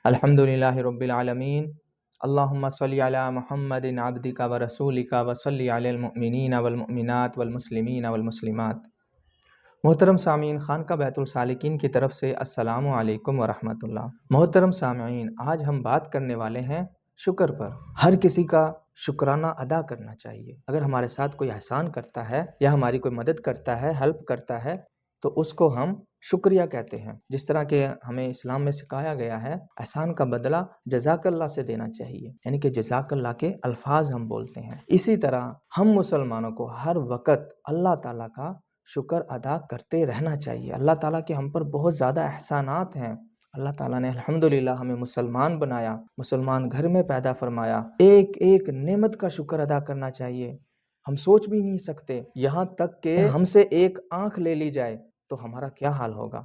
الحمدللہ رب العالمین اللہم صلی علی محمد عبدک و رسولک و صلی علی المؤمنین والمؤمنات والمسلمین والمسلمات۔ محترم سامعین، خانقاہ بیت السالکین کی طرف سے السلام علیکم ورحمۃ اللہ۔ محترم سامعین، آج ہم بات کرنے والے ہیں شکر پر۔ ہر کسی کا شکرانہ ادا کرنا چاہیے۔ اگر ہمارے ساتھ کوئی احسان کرتا ہے یا ہماری کوئی مدد کرتا ہے، ہیلپ کرتا ہے، تو اس کو ہم شکریہ کہتے ہیں۔ جس طرح کہ ہمیں اسلام میں سکھایا گیا ہے، احسان کا بدلہ جزاک اللہ سے دینا چاہیے، یعنی کہ جزاک اللہ کے الفاظ ہم بولتے ہیں۔ اسی طرح ہم مسلمانوں کو ہر وقت اللہ تعالیٰ کا شکر ادا کرتے رہنا چاہیے۔ اللہ تعالیٰ کے ہم پر بہت زیادہ احسانات ہیں۔ اللہ تعالیٰ نے الحمدللہ ہمیں مسلمان بنایا، مسلمان گھر میں پیدا فرمایا۔ ایک ایک نعمت کا شکر ادا کرنا چاہیے۔ ہم سوچ بھی نہیں سکتے، یہاں تک کہ ہم سے ایک آنکھ لے لی جائے تو ہمارا کیا حال ہوگا۔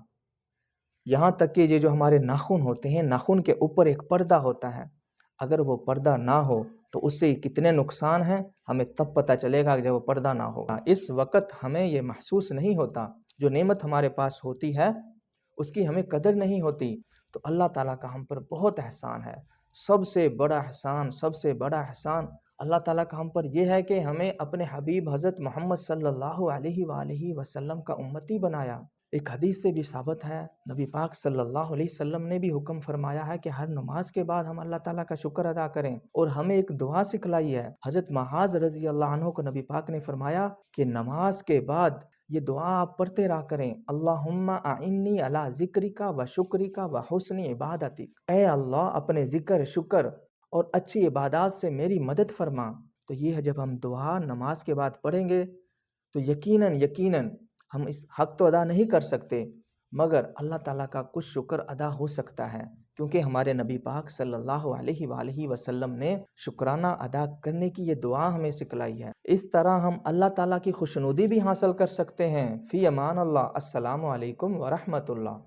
یہاں تک کہ یہ جو ہمارے ناخن ہوتے ہیں، ناخن کے اوپر ایک پردہ ہوتا ہے، اگر وہ پردہ نہ ہو تو اس سے کتنے نقصان ہیں ہمیں تب پتہ چلے گا جب وہ پردہ نہ ہوگا۔ اس وقت ہمیں یہ محسوس نہیں ہوتا، جو نعمت ہمارے پاس ہوتی ہے اس کی ہمیں قدر نہیں ہوتی۔ تو اللہ تعالیٰ کا ہم پر بہت احسان ہے۔ سب سے بڑا احسان اللہ تعالیٰ کا ہم پر یہ ہے کہ ہمیں اپنے حبیب حضرت محمد صلی اللہ علیہ وآلہ وسلم کا امتی بنایا۔ ایک حدیث سے بھی ثابت ہے، نبی پاک صلی اللہ علیہ وسلم نے بھی حکم فرمایا ہے کہ ہر نماز کے بعد ہم اللہ تعالیٰ کا شکر ادا کریں، اور ہمیں ایک دعا سکھلائی ہے۔ حضرت معاذ رضی اللہ عنہ کو نبی پاک نے فرمایا کہ نماز کے بعد یہ دعا آپ پڑھتے رہا کریں، اللہم اعنی علی ذکرک و شکرک و حسن عبادتک۔ اے اللہ، اپنے ذکر، شکر اور اچھی عبادات سے میری مدد فرما۔ تو یہ ہے، جب ہم دعا نماز کے بعد پڑھیں گے تو یقیناً ہم اس حق تو ادا نہیں کر سکتے، مگر اللہ تعالیٰ کا کچھ شکر ادا ہو سکتا ہے، کیونکہ ہمارے نبی پاک صلی اللہ علیہ وآلہ وسلم نے شکرانہ ادا کرنے کی یہ دعا ہمیں سکھلائی ہے۔ اس طرح ہم اللہ تعالیٰ کی خوشنودی بھی حاصل کر سکتے ہیں۔ فی امان اللہ۔ السلام علیکم ورحمۃ اللہ۔